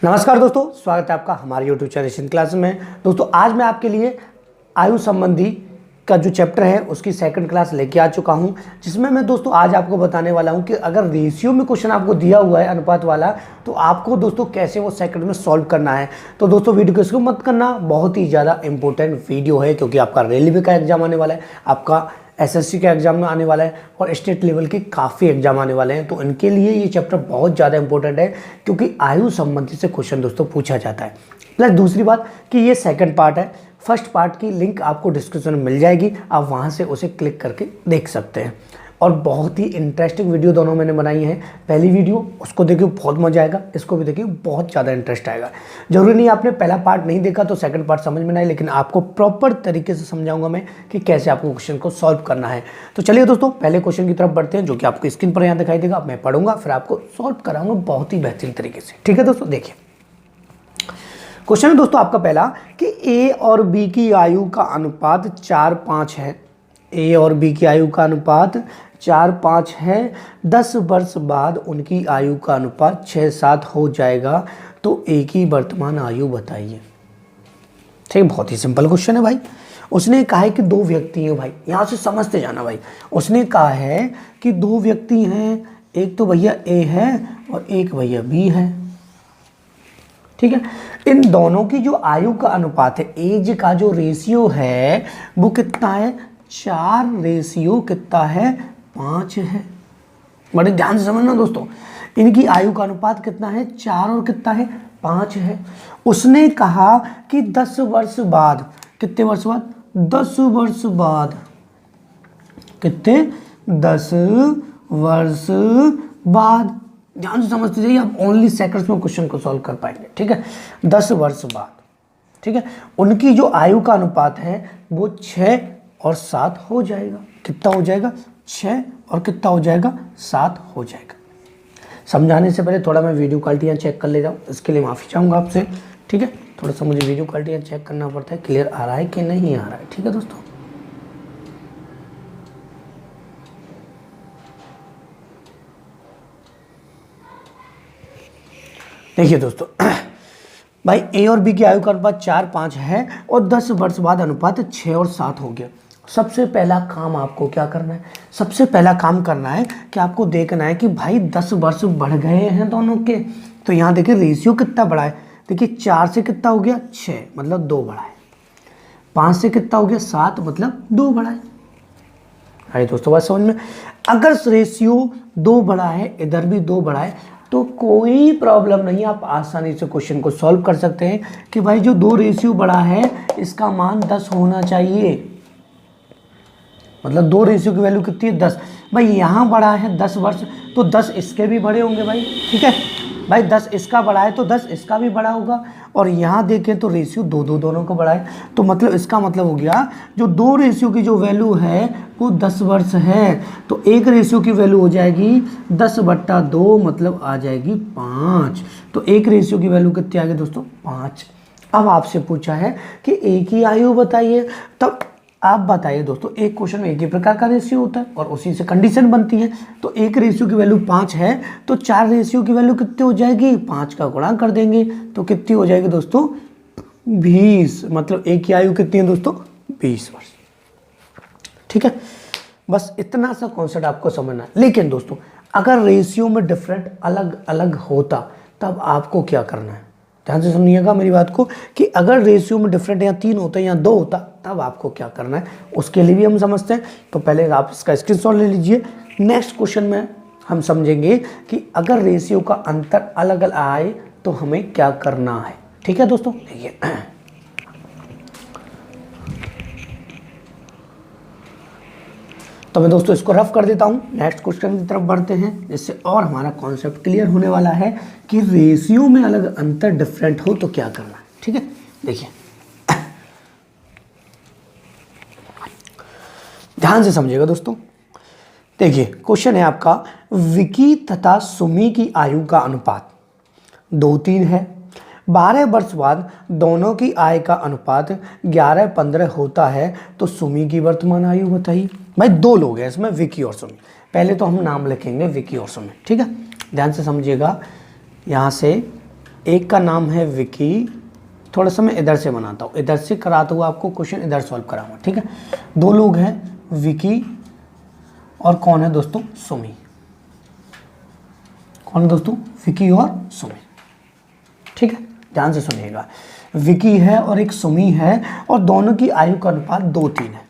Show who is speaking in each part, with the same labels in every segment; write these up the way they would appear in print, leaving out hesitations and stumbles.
Speaker 1: नमस्कार दोस्तों, स्वागत है आपका हमारे यूट्यूब चैनल एशियन क्लास में। दोस्तों आज मैं आपके लिए आयु संबंधी का जो चैप्टर है उसकी सेकंड क्लास लेके आ चुका हूं, जिसमें मैं दोस्तों आज आपको बताने वाला हूं कि अगर रेशियो में क्वेश्चन आपको दिया हुआ है अनुपात वाला, तो आपको दोस्तों कैसे वो सेकंड में सॉल्व करना है। तो दोस्तों वीडियो को इसको मत करना, बहुत ही ज़्यादा इंपॉर्टेंट वीडियो है, क्योंकि आपका रेलवे का एग्जाम आने वाला है, आपका एसएससी का एग्जाम आने वाला है और स्टेट लेवल के काफ़ी एग्जाम आने वाले हैं। तो इनके लिए ये चैप्टर बहुत ज़्यादा इंपॉर्टेंट है, क्योंकि आयु संबंधित से क्वेश्चन दोस्तों पूछा जाता है। प्लस दूसरी बात कि ये सेकंड पार्ट है, फर्स्ट पार्ट की लिंक आपको डिस्क्रिप्शन में मिल जाएगी, आप वहाँ से उसे क्लिक करके देख सकते हैं। और बहुत ही इंटरेस्टिंग वीडियो दोनों मैंने बनाई है। पहली वीडियो उसको देखिए बहुत मजा आएगा, इसको भी देखिए बहुत ज़्यादा इंटरेस्ट आएगा। जरूरी नहीं आपने पहला पार्ट नहीं देखा तो सेकंड पार्ट समझ में ना आए, लेकिन आपको प्रॉपर तरीके से समझाऊंगा मैं कि कैसे आपको क्वेश्चन को सॉल्व करना है। तो चलिए दोस्तों पहले क्वेश्चन की तरफ बढ़ते हैं, जो कि आपको स्क्रीन पर यहाँ दिखाई देगा। मैं पढ़ूंगा फिर आपको सॉल्व कराऊंगा बहुत ही बेहतरीन तरीके से। ठीक है दोस्तों, देखिए क्वेश्चन है दोस्तों आपका पहला कि ए और बी की आयु का अनुपात 4:5 है। ए और बी की आयु का अनुपात 4:5 है। 10 वर्ष बाद उनकी आयु का अनुपात 6:7 हो जाएगा, तो ए की वर्तमान आयु बताइए। ठीक, बहुत ही सिंपल क्वेश्चन है भाई। उसने कहा है कि दो व्यक्ति हैं भाई, यहाँ से समझते जाना भाई। उसने कहा है कि दो व्यक्ति हैं, एक तो भैया ए है और एक भैया बी है। ठीक है, इन दोनों की जो आयु का अनुपात है, एज का जो रेशियो है वो कितना है? 4 रेशियो कितना है? 5 है। बड़े ध्यान से समझना दोस्तों, इनकी आयु का अनुपात कितना है? 4 और कितना है? 5 है। उसने कहा कि 10 वर्ष बाद, कितने वर्ष बाद? 10 वर्ष बाद, कितने? 10 वर्ष बाद। ध्यान से समझते जाइए, आप ओनली सेकंड्स में क्वेश्चन को सॉल्व कर पाएंगे। ठीक है, 10 वर्ष बाद, ठीक है, उनकी जो आयु का अनुपात है वो 6 और 7 हो जाएगा। कितना हो जाएगा? 6 और कितना हो जाएगा? 7 हो जाएगा। समझाने से पहले थोड़ा मैं वीडियो क्वालिटी यहाँ चेक कर ले जाऊँ, इसके लिए माफ़ी चाहूँगा आपसे। ठीक है, थोड़ा सा मुझे वीडियो क्वालिटी यहाँ चेक करना पड़ता है, क्लियर आ रहा है कि नहीं आ रहा है। ठीक है दोस्तों, देखिए दोस्तों भाई ए और बी की आयु का अनुपात 4:5 है और 10 वर्ष बाद अनुपात 6 और 7 हो गया। सबसे पहला काम आपको क्या करना है? सबसे पहला काम करना है कि आपको देखना है कि भाई 10 वर्ष बढ़ गए हैं दोनों के। तो यहाँ देखिए रेशियो कितना बड़ा है। देखिए 4 से कितना हो गया? 6, मतलब 2 बढ़ा है। 5 से कितना हो गया? 7, मतलब 2 बढ़ा है। अरे दोस्तों बात समझ में? अगर रेशियो 2 बढ़ा है, इधर भी 2 बढ़ा है, तो कोई प्रॉब्लम नहीं, आप आसानी से क्वेश्चन को सॉल्व कर सकते हैं कि भाई जो 2 रेशियो बढ़ा है इसका मान 10 होना चाहिए। मतलब 2 रेशियो की वैल्यू कितनी है? 10। भाई यहाँ बढ़ा है 10 वर्ष, तो 10 इसके भी बड़े होंगे भाई। ठीक है भाई, 10 इसका बड़ा है तो 10 इसका भी बड़ा होगा। और यहाँ देखें तो रेशियो 2 दोनों को बड़ा है, तो मतलब इसका मतलब हो गया जो 2 रेशियो की जो वैल्यू है वो 10 वर्ष है। तो एक रेशियो की वैल्यू हो जाएगी 10/2, मतलब आ जाएगी 5। तो एक रेशियो की वैल्यू कितनी आ गई दोस्तों? 5। अब आपसे पूछा है कि एक ही आयु बताइए, तब आप बताइए दोस्तों, एक क्वेश्चन में एक ही प्रकार का रेशियो होता है और उसी से कंडीशन बनती है। तो एक रेशियो की वैल्यू 5 है, तो 4 रेशियो की वैल्यू कितनी हो जाएगी? 5 का गुणा कर देंगे तो कितनी हो जाएगी दोस्तों? 20। मतलब एक की आयु कितनी है दोस्तों? 20 वर्ष। ठीक है, बस इतना सा कॉन्सेप्ट आपको समझना है। लेकिन दोस्तों अगर रेशियो में डिफरेंट अलग अलग होता, तब आपको क्या करना है? ध्यान से सुनिएगा मेरी बात को, कि अगर रेशियो में डिफरेंट या 3 होता या 2 होता, तब आपको क्या करना है उसके लिए भी हम समझते हैं। तो पहले आप इसका स्क्रीनशॉट ले लीजिए। नेक्स्ट क्वेश्चन में हम समझेंगे कि अगर रेशियो का अंतर अलग अलग आए तो हमें क्या करना है। ठीक है दोस्तों, देखिए तो मैं दोस्तों इसको रफ कर देता हूँ, नेक्स्ट क्वेश्चन की तरफ बढ़ते हैं, जिससे और हमारा कॉन्सेप्ट क्लियर होने वाला है कि रेशियो में अलग अंतर डिफरेंट हो तो क्या करना है। ठीक है, देखिए ध्यान से समझिएगा दोस्तों। देखिए क्वेश्चन है आपका, विकी तथा सुमी की आयु का अनुपात 2:3 है। 12 वर्ष बाद दोनों की आय का अनुपात 11:15 होता है, तो सुमी की वर्तमान आयु बताइए। भाई 2 लोग हैं इसमें, विकी और सुमी। पहले तो हम नाम लिखेंगे विकी और सुमी। ठीक है, ध्यान से समझिएगा। यहाँ से एक का नाम है विकी, थोड़ा सा मैं इधर से बनाता हूँ, इधर से कराता हुआ आपको क्वेश्चन इधर सॉल्व कराऊंगा, ठीक है। दो लोग हैं, विकी और कौन है दोस्तों, सुमी। कौन है दोस्तों, विकी और सुमी, ठीक है। ध्यान से सुनिएगा, विकी है और एक सुमी है और दोनों की आयु का अनुपात 2:3 है।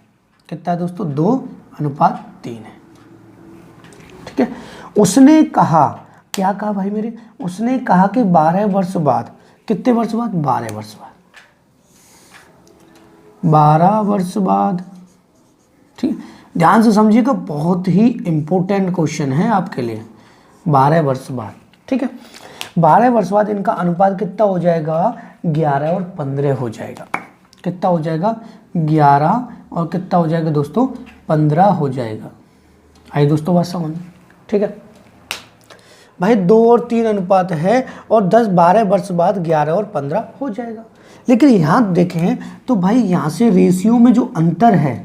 Speaker 1: कितना है दोस्तों, 2:3 है, ठीक है। उसने कहा, क्या कहा भाई मेरे, उसने कहा कि 12 वर्ष बाद, कितने वर्ष बाद, 12 वर्ष बाद, 12 वर्ष बाद, ठीक। ध्यान से समझिएगा, बहुत ही इंपॉर्टेंट क्वेश्चन है आपके लिए। 12 वर्ष बाद, ठीक है। 12 वर्ष बाद इनका अनुपात कितना हो जाएगा, 11 और 15 हो जाएगा। कितना हो जाएगा, 11 और कितना हो जाएगा दोस्तों, 15 हो जाएगा। आइए दोस्तों बात समझ, ठीक है भाई। 2 और 3 अनुपात है और 10-12 वर्ष बाद 11 और 15 हो जाएगा। लेकिन यहाँ देखें तो भाई यहाँ से रेशियो में जो अंतर है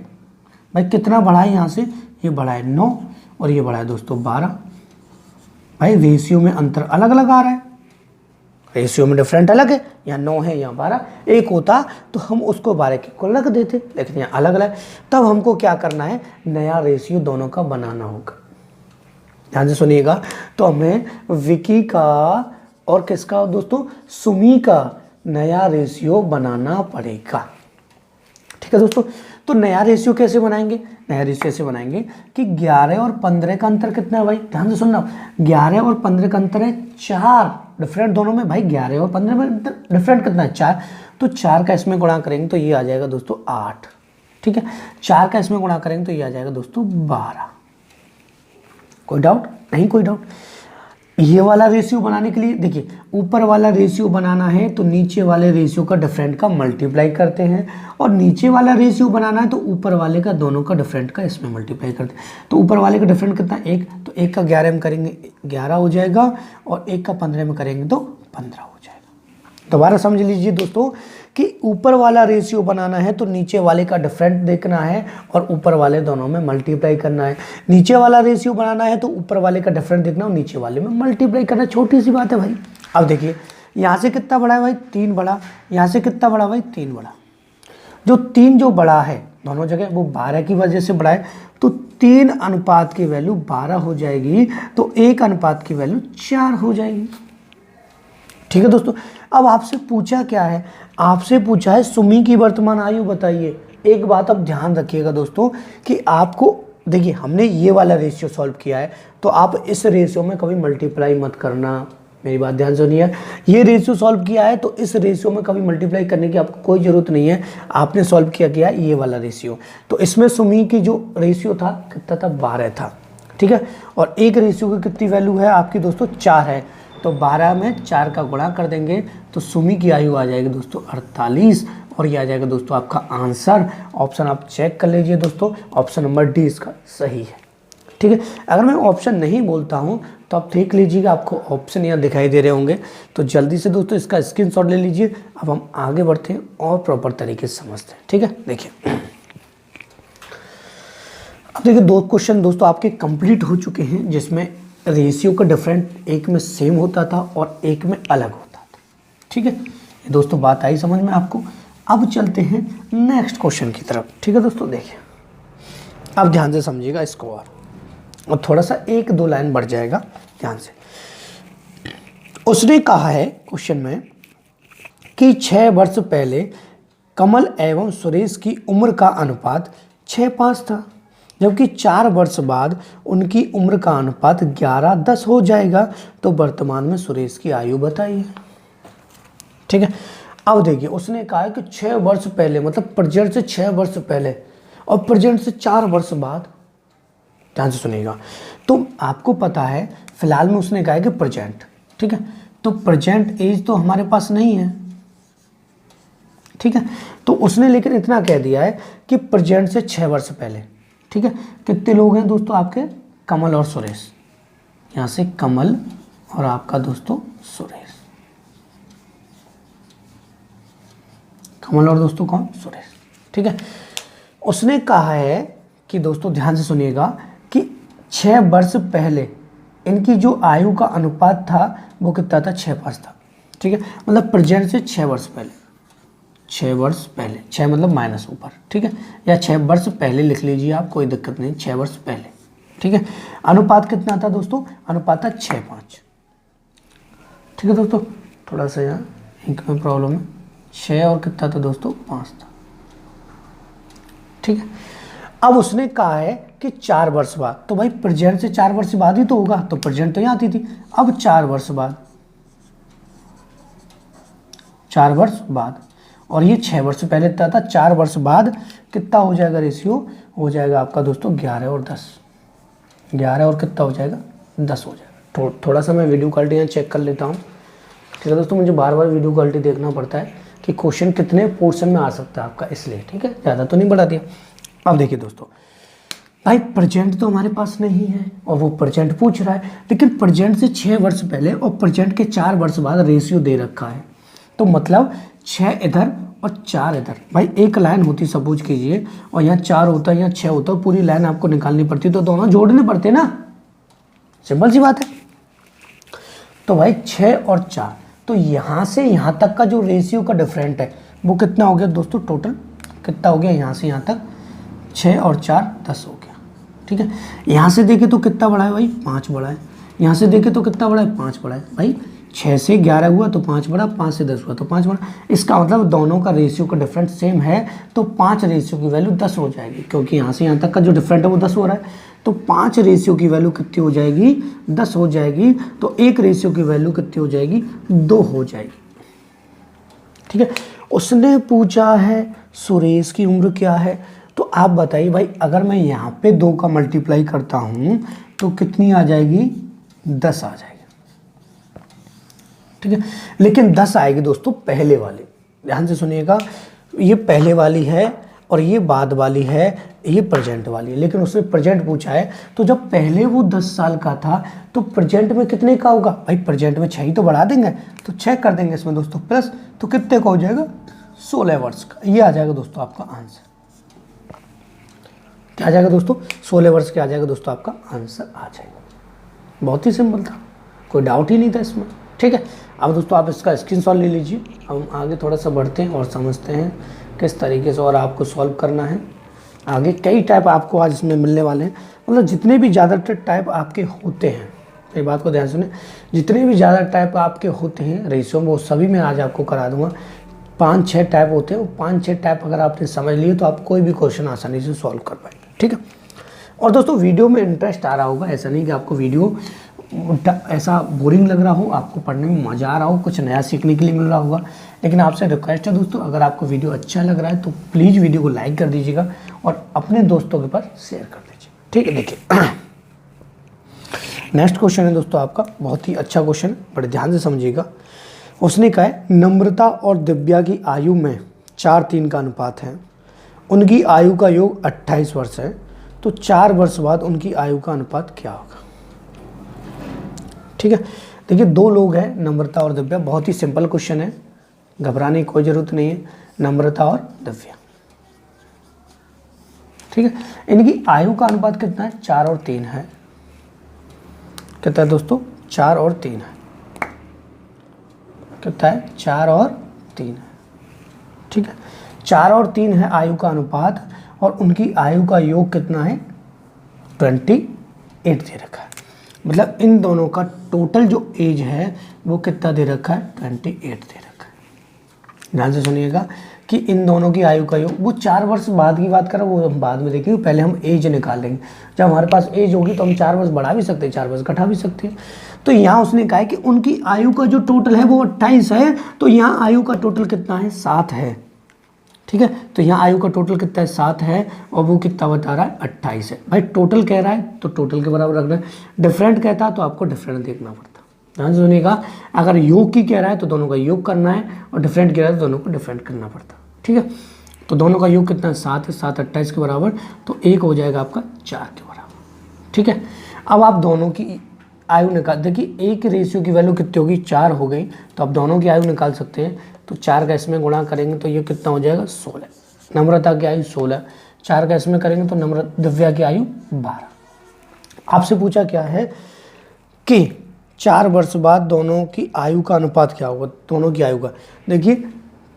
Speaker 1: भाई, कितना बढ़ा है, यहाँ से ये बढ़ा है 9 और ये बढ़ा है दोस्तों 12। भाई रेशियो में अंतर अलग अलग आ रहा है, रेशियो में डिफरेंट अलग है, यहाँ 9 है यहाँ 12। एक होता तो हम उसको 12 के को रख देते, लेकिन यहाँ अलग अलग। तब हमको क्या करना है, नया रेशियो दोनों का बनाना होगा। ध्यान से सुनिएगा, तो हमें विकी का और किसका दोस्तों, सुमी का नया रेशियो बनाना पड़ेगा, ठीक है दोस्तों। तो नया रेशियो कैसे बनाएंगे, नया रेशियो ऐसे बनाएंगे कि 11 और 15 का अंतर कितना है भाई, ध्यान से सुनना। 11 और 15 का अंतर है 4, डिफरेंट दोनों में भाई। 11 और 15 में डिफरेंट कितना है, 4। तो 4 का इसमें गुणा करेंगे तो ये आ जाएगा दोस्तों 8, ठीक है। 4 का इसमें गुणा करेंगे तो ये आ जाएगा दोस्तों 12। कोई डाउट नहीं, कोई डाउट। ये वाला रेशियो बनाने के लिए देखिए, ऊपर वाला रेशियो बनाना है तो नीचे वाले रेशियो का डिफरेंट का मल्टीप्लाई करते हैं, और नीचे वाला रेशियो बनाना है तो ऊपर वाले का, दोनों का डिफरेंट का इसमें मल्टीप्लाई करते हैं। तो ऊपर वाले का डिफरेंट कितना, 1, तो 1 का 11 में करेंगे 11 हो जाएगा, और 1 का 15 में करेंगे तो 15 हो जाएगा। दोबारा समझ लीजिए दोस्तों कि ऊपर वाला रेशियो बनाना है तो नीचे वाले का डिफरेंट देखना है और ऊपर वाले दोनों में मल्टीप्लाई करना है। नीचे वाला रेशियो बनाना है तो ऊपर वाले का डिफरेंट देखना और नीचे वाले में मल्टीप्लाई करना। छोटी सी बात है भाई। अब देखिए यहाँ से कितना बड़ा है भाई, 3 बड़ा, यहाँ से कितना बड़ा भाई, 3 बड़ा। जो 3 जो बड़ा है दोनों जगह, वो 12 की वजह से बड़ा है, तो 3 अनुपात की वैल्यू 12 हो जाएगी, तो 1 अनुपात की वैल्यू 4 हो जाएगी, ठीक है दोस्तों। अब आपसे पूछा क्या है, आपसे पूछा है सुमी की वर्तमान आयु बताइए। एक बात अब ध्यान रखिएगा दोस्तों कि आपको देखिए, हमने ये वाला रेशियो सॉल्व किया है, तो आप इस रेशियो में कभी मल्टीप्लाई मत करना। मेरी बात ध्यान सुनिए, ये रेशियो सॉल्व किया है तो इस रेशियो में कभी मल्टीप्लाई करने की आपको कोई ज़रूरत नहीं है। आपने सॉल्व किया है ये वाला रेशियो, तो इसमें सुमी की जो रेशियो था कितना था, 12 था, ठीक है। और एक रेशियो की कितनी वैल्यू है आपकी दोस्तों, 4 है, तो 12 में 4 का गुणा कर देंगे तो सुमी की आयु आ जाएगी दोस्तों 48, और ये आ जाएगा दोस्तों आपका आंसर। ऑप्शन आप चेक कर लीजिए दोस्तों, ऑप्शन नंबर डी इसका सही है, ठीक है। अगर मैं ऑप्शन नहीं बोलता हूँ तो आप देख लीजिएगा, आपको ऑप्शन यहाँ दिखाई दे रहे होंगे, तो जल्दी से दोस्तों इसका स्क्रीनशॉट ले लीजिए। अब हम आगे बढ़ते हैं और प्रॉपर तरीके से समझते हैं, ठीक है। देखिए अब देखिए 2 क्वेश्चन दोस्तों आपके कंप्लीट हो चुके हैं, जिसमें रेशियो का डिफरेंट एक में सेम होता था और एक में अलग होता था, ठीक है। ये दोस्तों बात आई समझ में आपको। अब चलते हैं नेक्स्ट क्वेश्चन की तरफ, ठीक है दोस्तों। देखिए अब ध्यान से समझिएगा इसको, और थोड़ा सा 1-2 लाइन बढ़ जाएगा, ध्यान से। उसने कहा है क्वेश्चन में कि 6 वर्ष पहले कमल एवं सुरेश की उम्र का अनुपात 6:5 था, जबकि 4 वर्ष बाद उनकी उम्र का अनुपात 11:10 हो जाएगा, तो वर्तमान में सुरेश की आयु बताइए, ठीक है। अब देखिए उसने कहा है कि 6 वर्ष पहले, मतलब प्रेजेंट से 6 वर्ष पहले और प्रेजेंट से 4 वर्ष बाद। ध्यान से सुनिएगा, तो आपको पता है फिलहाल में उसने कहा है कि प्रेजेंट, ठीक है। तो प्रेजेंट एज तो हमारे पास नहीं है, ठीक है। तो उसने लेकिन इतना कह दिया है कि प्रेजेंट से 6 वर्ष पहले, ठीक है। कितने लोग हैं दोस्तों आपके, कमल और सुरेश। यहाँ से कमल और आपका दोस्तों सुरेश, कमल और दोस्तों कौन, सुरेश, ठीक है। उसने कहा है कि दोस्तों ध्यान से सुनिएगा कि 6 वर्ष पहले इनकी जो आयु का अनुपात था वो कितना था, 6:5 था, ठीक है, मतलब प्रेजेंट से 6 वर्ष पहले, 6 वर्ष पहले, 6 मतलब माइनस ऊपर, ठीक है, या 6 वर्ष पहले लिख लीजिए आप, कोई दिक्कत नहीं, 6 वर्ष पहले, ठीक है। अनुपात कितना था दोस्तों, अनुपात था 6:5, ठीक है दोस्तों। थोड़ा सा यहाँ इंक में प्रॉब्लम है, 6 और कितना था दोस्तों, 5 था, ठीक है। अब उसने कहा है कि 4 वर्ष बाद, तो भाई प्रेजेंट से 4 वर्ष बाद ही तो होगा, तो प्रेजेंट तो यहाँ आती थी। अब 4 वर्ष बाद, 4 वर्ष बाद, और ये 6 वर्ष पहले था, 4 वर्ष बाद कितना हो जाएगा रेशियो, हो जाएगा आपका दोस्तों 11 और 10, 11 और कितना हो जाएगा, 10 हो जाएगा। थोड़ा सा मैं वीडियो क्वालिटी यहाँ चेक कर लेता हूँ, ठीक है दोस्तों, मुझे बार बार वीडियो क्वालिटी देखना पड़ता है कि क्वेश्चन कितने पोर्शन में आ सकता है आपका, इसलिए, ठीक है, ज़्यादा तो नहीं बढ़ा दिया। अब देखिए दोस्तों, भाई प्रेजेंट तो हमारे पास नहीं है और वो प्रेजेंट पूछ रहा है, लेकिन प्रेजेंट से 6 वर्ष पहले और प्रेजेंट के 4 वर्ष बाद रेशियो दे रखा है, तो मतलब 6 इधर और 4 इधर। भाई एक लाइन होती सपोज कीजिए, और यहाँ 4 होता है, यहाँ 6 होता है, पूरी लाइन आपको निकालनी पड़ती, तो दोनों जोड़ने पड़ते ना, सिंपल सी बात है। तो भाई 6 और 4, तो यहाँ से यहाँ तक का जो रेशियो का डिफरेंट है वो कितना हो गया दोस्तों, टोटल कितना हो गया, यहाँ से यहाँ तक 6 और 4 10 हो गया, ठीक है। यहाँ से देखे तो कितना बड़ा है भाई, 5 बड़ा है, यहाँ से देखे तो कितना बड़ा है, 5 बड़ा है। भाई 6 से 11 हुआ तो 5 बड़ा, 5 से 10 हुआ तो 5 बड़ा, इसका मतलब दोनों का रेशियो का डिफरेंस सेम है, तो 5 रेशियो की वैल्यू 10 हो जाएगी, क्योंकि यहाँ से यहाँ तक का जो डिफरेंट है वो 10 हो रहा है, तो 5 रेशियो की वैल्यू कितनी हो जाएगी, 10 हो जाएगी, तो 1 रेशियो की वैल्यू कितनी हो जाएगी, 2 हो जाएगी, ठीक है। उसने पूछा है सुरेश की उम्र क्या है, तो आप बताइए भाई, अगर मैं यहाँ पे 2 का मल्टीप्लाई करता हूँ तो कितनी आ जाएगी, 10 आ जाएगी, ठीक है। लेकिन 10 आएगी दोस्तों पहले वाली, ध्यान से सुनिएगा, ये पहले वाली है और ये बाद वाली है, ये प्रेजेंट वाली है, लेकिन उसने प्रेजेंट पूछा है, तो जब पहले वो 10 साल का था तो प्रेजेंट में कितने का होगा, भाई प्रेजेंट में 6 ही तो बढ़ा देंगे, तो 6 कर देंगे इसमें दोस्तों प्लस, तो कितने का हो जाएगा, 16 वर्ष का। ये आ जाएगा दोस्तों आपका आंसर, क्या आ जाएगा दोस्तों, 16 वर्ष के आ जाएगा दोस्तों, आपका आंसर आ जाएगा। बहुत ही सिंपल था, कोई डाउट ही नहीं था इसमें, ठीक है। अब दोस्तों आप इसका स्क्रीनशॉट ले लीजिए, हम आगे थोड़ा सा बढ़ते हैं और समझते हैं किस तरीके से और आपको सॉल्व करना है। आगे कई टाइप आपको आज इसमें मिलने वाले हैं, मतलब जितने भी ज़्यादातर टाइप आपके होते हैं, ये बात को ध्यान सुने, जितने भी ज़्यादा टाइप आपके होते हैं रेशियो में, वो सभी मैं आज आपको करा दूंगा। 5-6 टाइप होते हैं, वो 5-6 टाइप अगर आपने समझ लिए तो आप कोई भी क्वेश्चन आसानी से सॉल्व कर पाएंगे, ठीक है। और दोस्तों वीडियो में इंटरेस्ट आ रहा होगा, ऐसा नहीं कि आपको वीडियो ऐसा बोरिंग लग रहा हो, आपको पढ़ने में मज़ा आ रहा हो, कुछ नया सीखने के लिए मिल रहा होगा, लेकिन आपसे रिक्वेस्ट है दोस्तों, अगर आपको वीडियो अच्छा लग रहा है तो प्लीज़ वीडियो को लाइक कर दीजिएगा और अपने दोस्तों के पास शेयर कर दीजिए, ठीक है। देखिए नेक्स्ट क्वेश्चन है दोस्तों आपका, बहुत ही अच्छा क्वेश्चन, बड़े ध्यान से समझिएगा। उसने कहा है नम्रता और दिव्या की आयु में 4:3 का अनुपात है, उनकी आयु का योग 28 वर्ष है, तो 4 वर्ष बाद उनकी आयु का अनुपात क्या होगा, ठीक है। देखिए 2 लोग हैं, नम्रता और दिव्या, बहुत ही सिंपल क्वेश्चन है, घबराने की कोई ज़रूरत नहीं है, नम्रता और दिव्या, ठीक है। इनकी आयु का अनुपात कितना है, 4 और 3 है, कितना है दोस्तों, 4 और 3 है, कितना है, 4 और 3 है, ठीक है। 4 और 3 है आयु का अनुपात, और उनकी आयु का योग कितना है, 28 दे रखा है, मतलब इन दोनों का टोटल जो एज है वो कितना दे रखा है, 28 दे रखा है। ध्यान से सुनिएगा कि इन दोनों की आयु का योग, वो 4 वर्ष बाद की बात कर रहा हूँ, वो हम बाद में देखेंगे, पहले हम एज निकाल लेंगे। जब हमारे पास एज होगी तो हम 4 वर्ष बढ़ा भी सकते हैं, 4 वर्ष घटा भी सकते हैं। तो यहाँ उसने कहा है कि उनकी आयु का जो टोटल है वो 28 है, तो यहाँ आयु का टोटल कितना है, 7 है, ठीक है। तो यहाँ आयु का टोटल कितना है, 7 है, और वो कितना बता रहा है, 28 है। भाई टोटल कह रहा है तो टोटल के बराबर रखना है, डिफरेंट कहता तो आपको डिफरेंट देखना पड़ता। ध्यान से सुनिएगा, अगर योग की कह रहा है तो दोनों का योग करना है, और डिफरेंट कह रहा है तो दोनों को डिफरेंट करना पड़ता, ठीक है। तो दोनों का योग कितना है, 7 है, 7 28 के बराबर, तो 1 हो जाएगा आपका 4 के बराबर, ठीक है। अब आप दोनों की आयु निकाल, देखिए एक रेशियो की वैल्यू कितनी होगी, 4 हो गई, तो आप दोनों की आयु निकाल सकते हैं। तो 4 का इसमें गुणा करेंगे तो ये कितना हो जाएगा, 16। नम्रता की आयु 16, 4 का इसमें करेंगे तो दिव्या की आयु 12। आपसे पूछा क्या है कि 4 वर्ष बाद दोनों की आयु का अनुपात क्या होगा, दोनों की आयु का। देखिए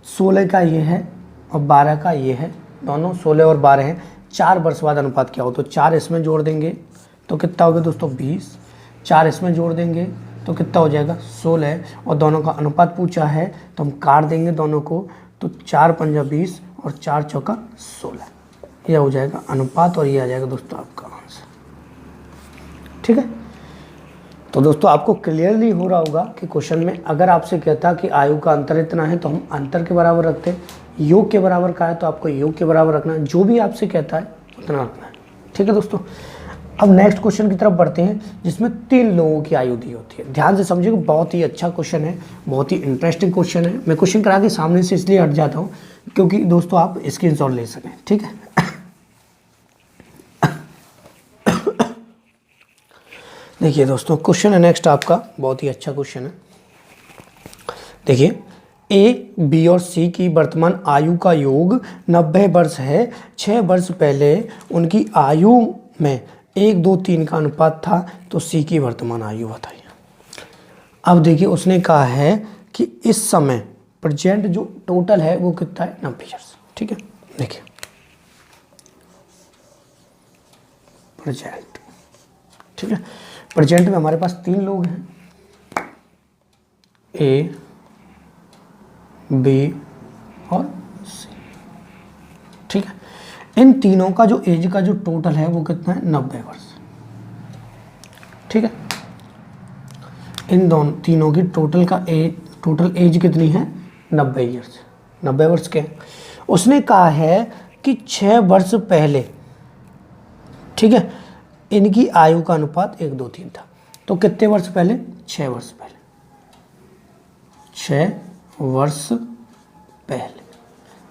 Speaker 1: 16 का ये है और 12 का ये है, दोनों 16 और 12 हैं। 4 वर्ष बाद अनुपात क्या हो, तो 4 इसमें जोड़ देंगे तो कितना हो गया दोस्तों 20, 4 इसमें जोड़ देंगे तो कितना हो जाएगा 16, और दोनों का अनुपात पूछा है तो हम काट देंगे दोनों को, तो 4 पंजा 20 और 4 चौका 16, यह हो जाएगा अनुपात और ये आ जाएगा दोस्तों आपका आंसर। ठीक है, तो दोस्तों आपको क्लियरली हो रहा होगा कि क्वेश्चन में अगर आपसे कहता कि आयु का अंतर इतना है तो हम अंतर के बराबर रखते हैं, योग के बराबर का है तो आपको योग के बराबर रखना है, जो भी आपसे कहता है उतना रखना है। ठीक है दोस्तों, अब नेक्स्ट क्वेश्चन की तरफ बढ़ते हैं जिसमें 3 लोगों की आयु दी होती है। ध्यान से समझिएगा, बहुत ही अच्छा क्वेश्चन है, बहुत ही इंटरेस्टिंग क्वेश्चन है। मैं क्वेश्चन करा के सामने से इसलिए हट जाता हूँ क्योंकि दोस्तों आप स्क्रीनशॉट ले सकें। ठीक है, देखिए दोस्तों क्वेश्चन है नेक्स्ट आपका, बहुत ही अच्छा क्वेश्चन है। देखिए ए, बी और सी की वर्तमान आयु का योग 90 वर्ष है। 6 वर्ष पहले उनकी आयु में 1, 2, 3 का अनुपात था, तो सी की वर्तमान आयु बताइए। अब देखिए उसने कहा है कि इस समय प्रेजेंट जो टोटल है वो कितना है 90 ईयर्स। ठीक है, देखिए प्रेजेंट, ठीक है, प्रेजेंट में हमारे पास 3 लोग हैं, ए, बी और सी। ठीक है, इन तीनों का जो एज का जो टोटल है वो कितना है 90 वर्ष। ठीक है, इन दोनों तीनों की टोटल एज कितनी है 90 ईयर्स, 90 वर्ष के। उसने कहा है कि 6 वर्ष पहले, ठीक है, इनकी आयु का अनुपात 1, 2, 3 था। तो कितने वर्ष पहले, 6 वर्ष पहले, 6 वर्ष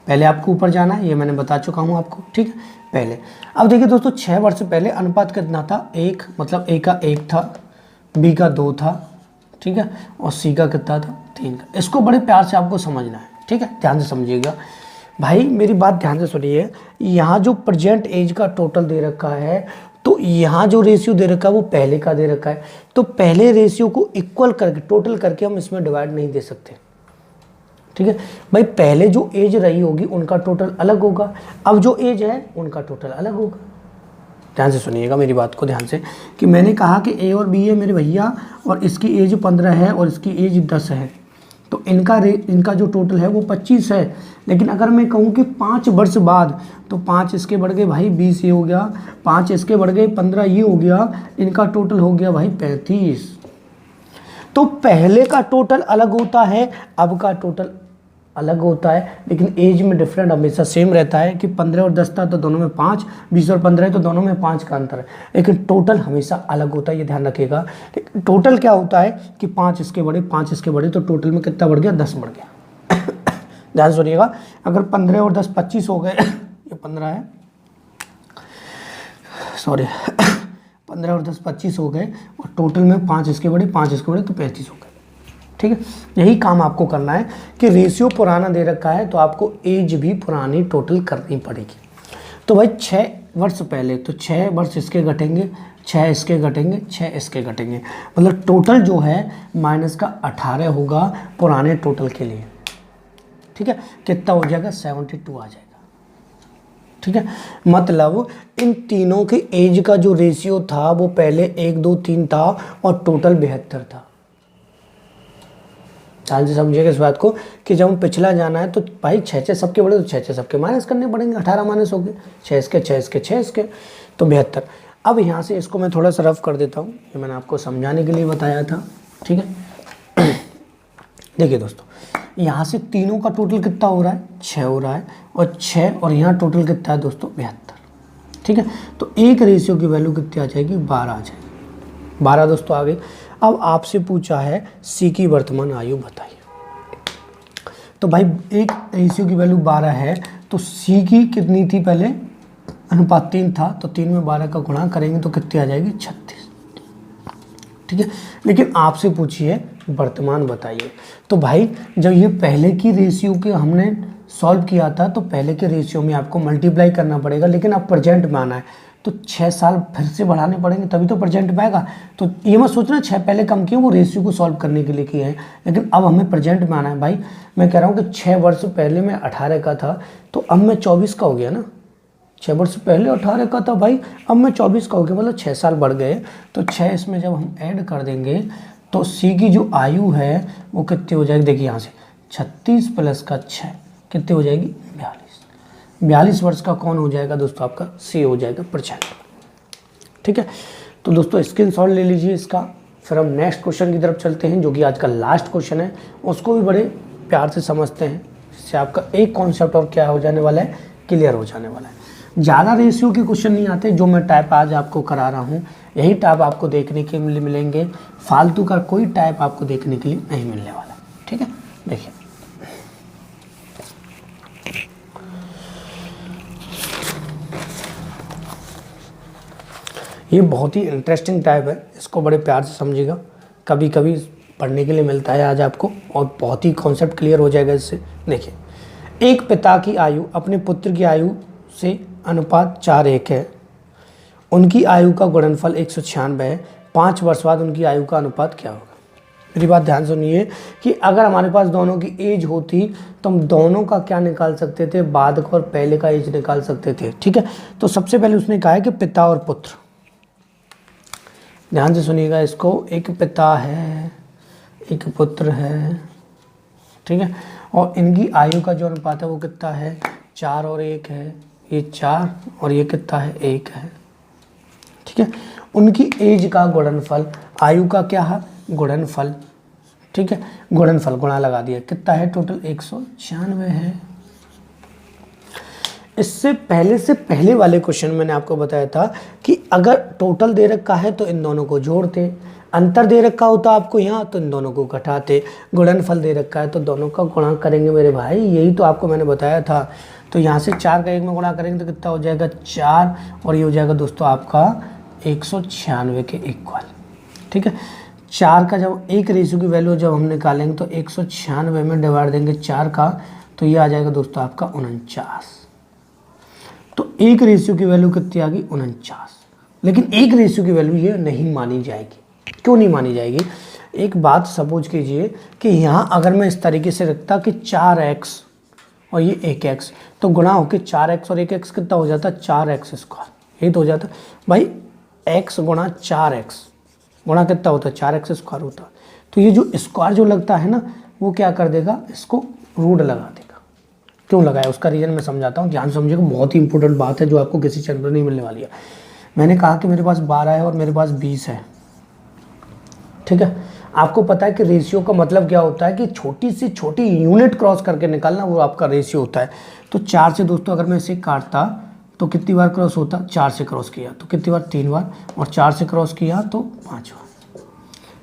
Speaker 1: पहले आपको ऊपर जाना है, ये मैंने बता चुका हूँ आपको। ठीक है, पहले। अब देखिए दोस्तों 6 वर्ष पहले अनुपात कितना था, 1, मतलब ए का 1 था, बी का 2 था, ठीक है, और सी का कितना था 3 का। इसको बड़े प्यार से आपको समझना है। ठीक है, ध्यान से समझिएगा भाई, मेरी बात ध्यान से सुनिए। यहाँ जो प्रेजेंट एज का टोटल दे रखा है, तो यहाँ जो रेशियो दे रखा है वो पहले का दे रखा है, तो पहले रेशियो को इक्वल करके टोटल करके हम इसमें डिवाइड नहीं दे सकते। ठीक है भाई, पहले जो एज रही होगी उनका टोटल अलग होगा, अब जो एज है उनका टोटल अलग होगा। ध्यान से सुनिएगा मेरी बात को ध्यान से, कि मैंने कहा कि ए और बी है मेरे भैया, और इसकी एज 15 है और इसकी एज 10 है, तो इनका जो टोटल है वो 25 है। लेकिन अगर मैं कहूँ कि 5 वर्ष बाद, तो 5 इसके बढ़ गए भाई 20 ये हो गया, 5 इसके बढ़ गए 15 ये हो गया, इनका टोटल हो गया भाई 35। तो पहले का टोटल अलग होता है, अब का टोटल अलग होता है, लेकिन एज में डिफरेंट हमेशा सेम रहता है कि 15 और 10 था तो दोनों में 5, 20 और 15 है तो दोनों में 5 का अंतर है, लेकिन टोटल हमेशा अलग होता है, ये ध्यान रखिएगा। टोटल क्या होता है कि 5 इसके बड़े 5 इसके बड़े, तो टोटल में कितना बढ़ गया 10 बढ़ गया। ध्यान सुनिएगा, अगर 15 और 10 25 हो गए, ये 15 है, सॉरी 15 और 10 25 हो गए, और टोटल में 5 इसके बड़े 5 इसके बड़े, तो 35 हो गए। ठीक है, यही काम आपको करना है कि रेशियो पुराना दे रखा है तो आपको एज भी पुरानी टोटल करनी पड़ेगी। तो भाई 6 वर्ष पहले, तो 6 वर्ष इसके घटेंगे, 6 इसके घटेंगे, 6 इसके घटेंगे, मतलब टोटल जो है माइनस का 18 होगा पुराने टोटल के लिए। ठीक है, कितना हो जाएगा 72 आ जाएगा। ठीक है, मतलब इन तीनों की एज का जो रेशियो था वो पहले 1, 2, 3 था और टोटल 72 था। ध्यान से समझिएगा इस बात को कि जब हम पिछला जाना है तो भाई 6 सबके बड़े, तो 6 सबके माइनस करने पड़ेंगे, 18 माइनस हो गए, 6 इसके 6 इसके 6 इसके, तो 72। अब यहाँ से इसको मैं थोड़ा सा रफ कर देता हूँ, ये मैंने आपको समझाने के लिए बताया था। ठीक है, देखिए दोस्तों, यहाँ से तीनों का टोटल कितना हो रहा है 6 हो रहा है, और 6 और यहाँ टोटल कितना है दोस्तों 72। ठीक है, तो एक रेशियो की वैल्यू कितनी आ जाएगी 12 आ जाएगी, 12 दोस्तों आ गई। अब आपसे पूछा है सी की वर्तमान आयु बताइए, तो भाई एक रेशियो की वैल्यू 12 है, तो सी की कितनी थी पहले, अनुपात 3 था, तो 3 में 12 का गुणा करेंगे तो कितनी आ जाएगी 36। ठीक है, लेकिन आपसे पूछिए वर्तमान बताइए, तो भाई जब ये पहले की रेशियो के हमने सॉल्व किया था तो पहले के रेशियो में आपको मल्टीप्लाई करना पड़ेगा, लेकिन अब प्रेजेंट में आना है, तो 6 साल फिर से बढ़ाने पड़ेंगे तभी तो प्रेजेंट में आएगा। तो ये मत सोचना 6 पहले कम किए वो रेशियो को सॉल्व करने के लिए किए हैं, लेकिन अब हमें प्रेजेंट में आना है भाई। मैं कह रहा हूँ कि 6 वर्ष पहले मैं 18 का था तो अब मैं 24 का हो गया ना। 6 वर्ष पहले 18 का था भाई, अब मैं 24 का हो गया, मतलब 6 साल बढ़ गए। तो 6 इसमें जब हम ऐड कर देंगे तो सी की जो आयु है वो कितनी हो जाएगी, देखिए यहाँ से 36 प्लस का 6 कितनी हो जाएगी 42 वर्ष का कौन हो जाएगा दोस्तों, आपका सी हो जाएगा प्रेजेंट। ठीक है, तो दोस्तों स्क्रीनशॉट ले लीजिए इसका। फिर हम नेक्स्ट क्वेश्चन की तरफ चलते हैं जो कि आज का लास्ट क्वेश्चन है, उसको भी बड़े प्यार से समझते हैं, इससे आपका एक कॉन्सेप्ट और क्या हो जाने वाला है, क्लियर हो जाने वाला है। ज़्यादा रेशियो के क्वेश्चन नहीं आते, जो मैं टाइप आज आपको करा रहा हूँ यही टाइप आपको देखने के लिए मिलेंगे, फालतू का कोई टाइप आपको देखने के लिए नहीं मिलने वाला। ठीक है, देखिए ये बहुत ही इंटरेस्टिंग टाइप है, इसको बड़े प्यार से समझिएगा, कभी कभी पढ़ने के लिए मिलता है आज आपको और बहुत ही कॉन्सेप्ट क्लियर हो जाएगा इससे। देखिए, एक पिता की आयु अपने पुत्र की आयु से अनुपात 4:1 है, उनकी आयु का गुणनफल 196 है, 5 वर्ष बाद उनकी आयु का अनुपात क्या होगा। मेरी बात ध्यान सुनिए कि अगर हमारे पास दोनों की एज होती तो हम दोनों का क्या निकाल सकते थे, बाद का और पहले का एज निकाल सकते थे। ठीक है, तो सबसे पहले उसने कहा है कि पिता और पुत्र, ध्यान से सुनिएगा इसको, एक पिता है एक पुत्र है, ठीक है, और इनकी आयु का जो अनुपात है वो कितना है 4 और 1 है, ये 4 और ये कितना है 1 है। ठीक है, उनकी एज का गुणनफल, आयु का क्या है गुणनफल, ठीक है, गुणनफल गुणा लगा दिया, कितना है टोटल 196 है। इससे पहले वाले क्वेश्चन मैंने आपको बताया था कि अगर टोटल दे रखा है तो इन दोनों को जोड़ते, अंतर दे रखा होता आपको यहाँ तो इन दोनों को घटाते, गुणनफल दे रखा है तो दोनों का गुणा करेंगे मेरे भाई, यही तो आपको मैंने बताया था। तो यहाँ से 4 का 1 में गुणा करेंगे तो कितना हो जाएगा 4, और ये हो जाएगा दोस्तों आपका 196 के इक्वल। ठीक है, 4 का जब एक रेशियो की वैल्यू जब हम निकालेंगे तो 196 में डिवाइड देंगे 4 का, तो ये आ जाएगा दोस्तों आपका 49। तो एक रेशियो की वैल्यू कितनी आ गई 49, लेकिन एक रेशियो की वैल्यू ये नहीं मानी जाएगी। क्यों नहीं मानी जाएगी, एक बात सपोज कीजिए कि यहाँ अगर मैं इस तरीके से रखता कि 4x और ये 1x, तो गुणा होकर 4x और 1x कितना हो जाता 4x स्क्वायर, यही तो हो जाता भाई, x गुणा 4x गुणा कितना होता है 4x स्क्वायर होता। तो ये जो स्क्वायर जो लगता है ना वो क्या कर देगा, इसको रूट लगा देगा। क्यों लगाया उसका रीज़न मैं समझाता हूँ, ध्यान समझिएगा, बहुत ही इंपॉर्टेंट बात है जो आपको किसी चैनल पर नहीं मिलने वाली है। मैंने कहा कि मेरे पास 12 है और मेरे पास 20 है। ठीक है, आपको पता है कि रेशियो का मतलब क्या होता है कि छोटी से छोटी यूनिट क्रॉस करके निकालना, वो आपका रेशियो होता है। तो 4 से दोस्तों अगर मैं इसे काटता तो कितनी बार क्रॉस होता, 4 से क्रॉस किया तो कितनी बार 3 बार, और 4 से क्रॉस किया तो 5 बार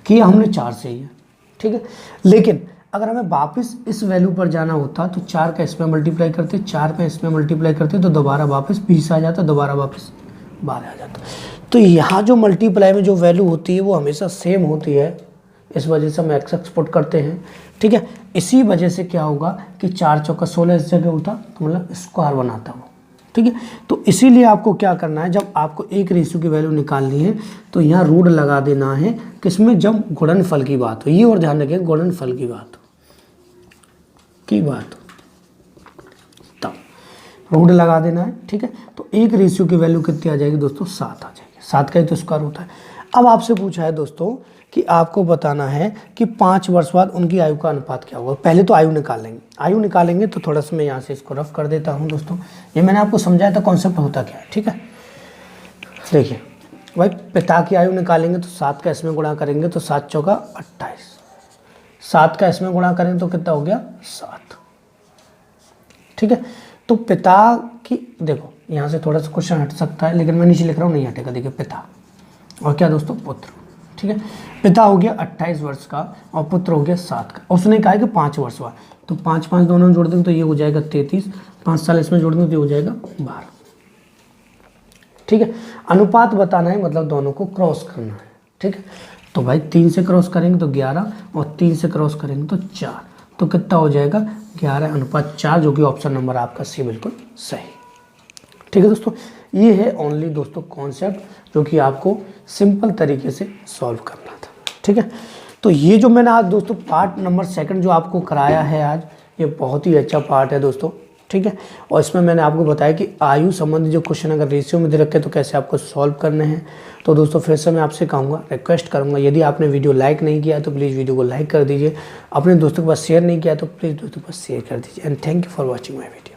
Speaker 1: किया हमने 4 से ही है। ठीक है, लेकिन अगर हमें वापस इस वैल्यू पर जाना होता तो 4 का इसमें मल्टीप्लाई करते, 4 का इसमें मल्टीप्लाई करते तो दोबारा वापस 20 आ जाता, दोबारा वापस 12 आ जाता। तो यहाँ जो मल्टीप्लाई में जो वैल्यू होती है वो हमेशा सेम होती है, इस वजह से हम एक्स एक्सपोर्ट करते हैं। ठीक है, इसी वजह से क्या होगा कि 4 चौका 16 इस जगह होता तो मतलब स्क्वायर बनाता वो। ठीक है, तो इसीलिए आपको क्या करना है, जब आपको एक रेशियो की वैल्यू निकालनी है तो यहाँ रूट लगा देना है, किसमें, जब गुणनफल की बात हो, ये और ध्यान रखें गुणनफल की बात तब रूट लगा देना है। ठीक है, तो एक रेशियो की वैल्यू कितनी आ जाएगी दोस्तों 7 आ जाएगी, 7 का ही तो स्क्वायर होता है। अब आपसे पूछा है दोस्तों कि आपको बताना है कि 5 वर्ष बाद उनकी आयु का अनुपात क्या होगा। पहले तो आयु निकालेंगे, तो थोड़ा सा मैं यहाँ से इसको रफ कर देता हूँ दोस्तों। ये मैंने आपको समझाया था कॉन्सेप्ट होता क्या है। ठीक है, देखिए भाई, पिता की आयु निकालेंगे तो 7 का इसमें गुणा करेंगे तो 7 चौका 28, 7 का इसमें गुणा करेंगे तो कितना हो गया 7। ठीक है, तो पिता की, देखो यहाँ से थोड़ा सा क्वेश्चन हट सकता है लेकिन मैं नीचे लिख रहा हूँ, नहीं हटेगा। देखिए पिता और क्या दोस्तों पुत्र। ठीक है, पिता हो गया 28 वर्ष का और पुत्र हो गया 7 का। उसने कहा कि 5 वर्ष हुआ, तो 5 5 दोनों जोड़ देंगे तो ये हो जाएगा 33, 5 साल इसमें जोड़ देंगे तो ये हो जाएगा 12। ठीक है, अनुपात बताना है मतलब दोनों को क्रॉस करना है। ठीक है, तो भाई 3 से क्रॉस करेंगे तो 11 और 3 से क्रॉस करेंगे तो 4, तो कितना हो जाएगा 11 अनुपात 4, जो कि ऑप्शन नंबर आपका सी बिल्कुल सही। ठीक है दोस्तों, ये है ओनली दोस्तों कॉन्सेप्ट जो कि आपको सिंपल तरीके से सॉल्व करना था। ठीक है, तो ये जो मैंने आज दोस्तों पार्ट नंबर 2 जो आपको कराया है आज, ये बहुत ही अच्छा पार्ट है दोस्तों। ठीक है, और इसमें मैंने आपको बताया कि आयु संबंधी जो क्वेश्चन अगर रेशियो में दे रखे तो कैसे आपको सॉल्व करने हैं। तो दोस्तों फिर से मैं आपसे कहूँगा, रिक्वेस्ट करूँगा, यदि आपने वीडियो लाइक नहीं किया तो प्लीज़ वीडियो को लाइक कर दीजिए, अपने दोस्तों के पास शेयर नहीं किया तो प्लीज़ दोस्तों के पास शेयर कर दीजिए। And thank you for watching my video.